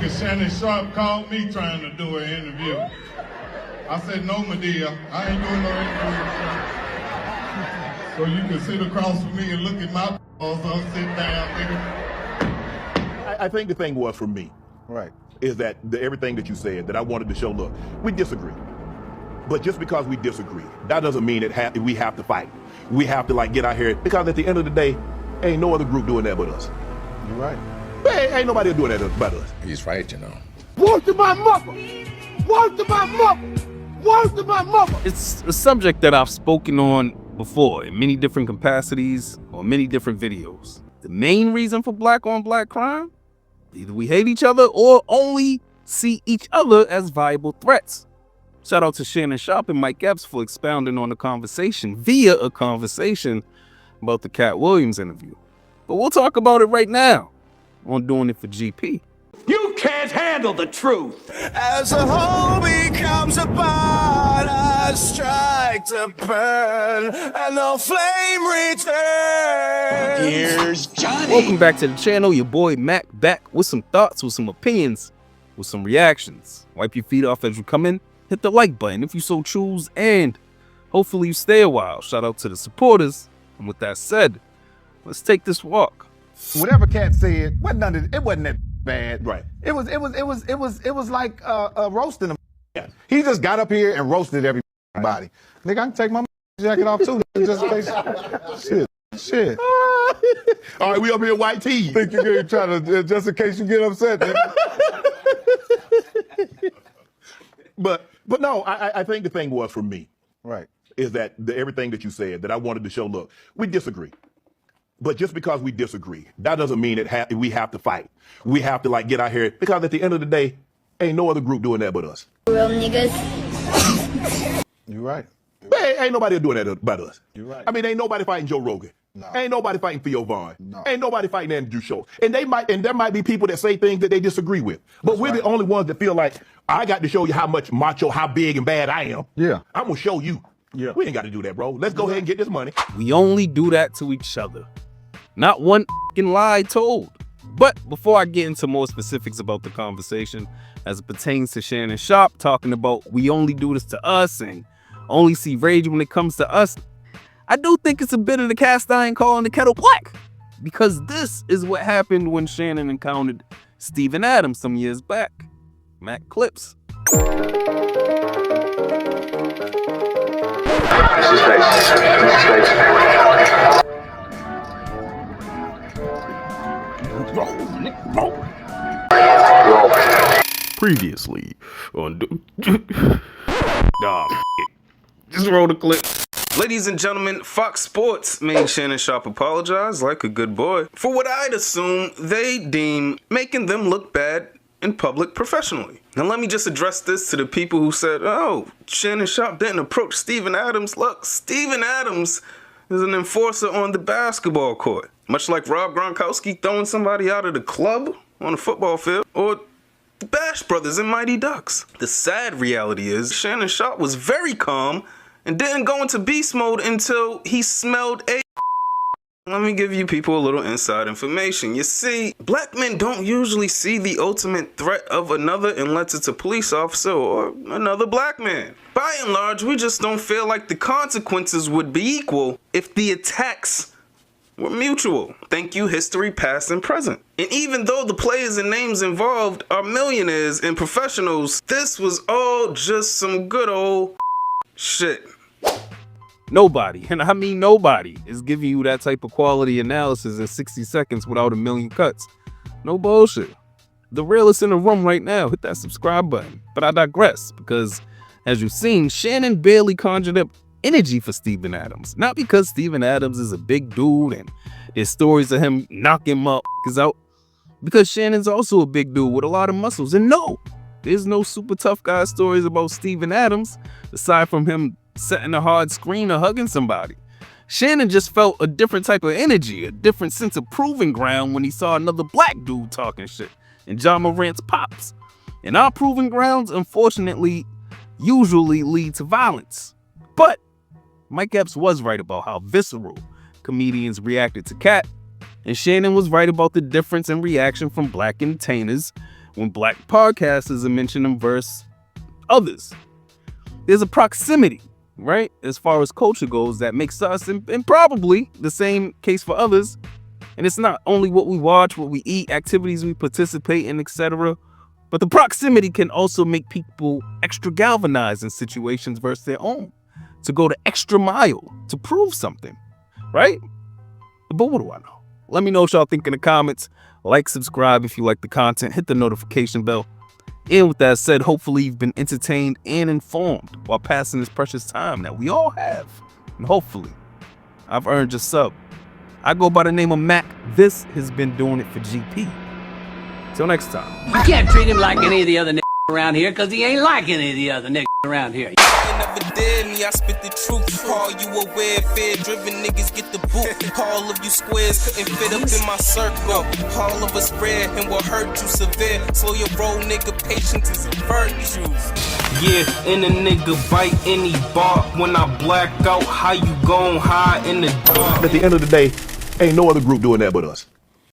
and Shannon Sharpe called me trying to do an interview. I said, no, Medea, I ain't doing no interview. So you can sit across from me and look at my balls, I'll sit down, nigga. I think the thing was for me, Right. is that everything that you said, that I wanted to show, look, we disagree. But just because we disagree, that doesn't mean that we have to fight. We have to get out here, because at the end of the day, ain't no other group doing that but us. You're right. Ain't nobody doing that but us. He's right, you know. Word to my mother! Word to my mother! Word to my mother! It's a subject that I've spoken on before in many different capacities or many different videos. The main reason for black on black crime? Either we hate each other or only see each other as viable threats. Shout out to Shannon Sharpe and Mike Epps for expounding on the conversation via a conversation about the Cat Williams interview. But we'll talk about it right now on Doing It for GP. You can't handle the truth! As a whole becomes apart, I strike to burn, and the flame returns. Here's Johnny. Welcome back to the channel. Your boy Mac back with some thoughts, with some opinions, with some reactions. Wipe your feet off as you come in. Hit the like button if you so choose, and hopefully you stay a while. Shout out to the supporters. And with that said, let's take this walk. Whatever Cat said, it wasn't that bad. Right. It was like roasting him. Yeah. He just got up here and roasted everybody. Nigga, I can take my jacket off too. Just in case. Shit. All right, we up here white tees. Think you're gonna try to just in case you get upset. But no, I think the thing was for me, Right. is that everything that you said, that I wanted to show, look, we disagree. But just because we disagree, that doesn't mean that we have to fight. We have to get out here, because at the end of the day, ain't no other group doing that but us. Real niggas. You're right. Ain't nobody doing that but us. You're right. I mean, ain't nobody fighting Joe Rogan. No. Ain't nobody fighting Theo Vaughn. No. Ain't nobody fighting Andrew Schultz. And there might be people that say things that they disagree with. But we're the only ones that feel like, I got to show you how much macho, how big and bad I am. Yeah. I'm going to show you. Yeah. We ain't got to do that, bro. Let's go ahead and get this money. We only do that to each other. Not one f***ing lie told. But before I get into more specifics about the conversation as it pertains to Shannon Sharpe talking about we only do this to us and only see rage when it comes to us, I do think it's a bit of the cast iron calling the kettle black. Because this is what happened when Shannon encountered Steven Adams some years back. Mac clips. Previously on just roll the clip. Ladies and gentlemen, Fox Sports made Shannon Sharpe apologize like a good boy for what I'd assume they deem making them look bad in public professionally. Now let me just address this to the people who said, oh, Shannon Sharpe didn't approach Steven Adams. Look, Steven Adams is an enforcer on the basketball court. Much like Rob Gronkowski throwing somebody out of the club on a football field, or the Bash Brothers in Mighty Ducks. The sad reality is Shannon Sharpe was very calm and didn't go into beast mode until he smelled a. Let me give you people a little inside information. You see, black men don't usually see the ultimate threat of another unless it's a police officer or another black man. By and large, we just don't feel like the consequences would be equal if the attacks were mutual. Thank you, history, past and present. And even though the players and names involved are millionaires and professionals, this was all just some good old shit. Nobody, and I mean nobody, is giving you that type of quality analysis in 60 seconds without a million cuts. No bullshit. The realest in the room right now, hit that subscribe button. But I digress, because as you've seen, Shannon barely conjured up energy for Steven Adams. Not because Steven Adams is a big dude and there's stories of him knocking motherfuckers out, because Shannon's also a big dude with a lot of muscles. And no, there's no super tough guy stories about Steven Adams, aside from him setting a hard screen or hugging somebody. Shannon just felt a different type of energy, a different sense of proving ground when he saw another black dude talking shit and John Morant's pops. And our proving grounds, unfortunately, usually lead to violence. But Mike Epps was right about how visceral comedians reacted to Cat, and Shannon was right about the difference in reaction from black entertainers when black podcasters are mentioned versus others. There's a proximity, right? As far as culture goes, that makes us, and probably the same case for others. And it's not only what we watch, what we eat, activities we participate in, etc. But the proximity can also make people extra galvanized in situations versus their own, to go the extra mile to prove something, right? But what do I know? Let me know what y'all think in the comments. Like, subscribe if you like the content, hit the notification bell. And with that said, hopefully you've been entertained and informed while passing this precious time that we all have. And hopefully I've earned your sub. I go by the name of Mac. This has been Doing It for GP. Till next time. You can't treat him like any of the other niggas around here, because he ain't like any of the other niggas around here. Never did me, I spit the truth. Call you aware, fear-driven niggas get the boot. All of you squares couldn't fit up in my circle. All of us rare and will hurt you severe. Slow your roll, nigga, patience is a virtue. Yeah, and a nigga bite any bark. When I black out, how you gon' hide in the dark? At the end of the day, ain't no other group doing that but us.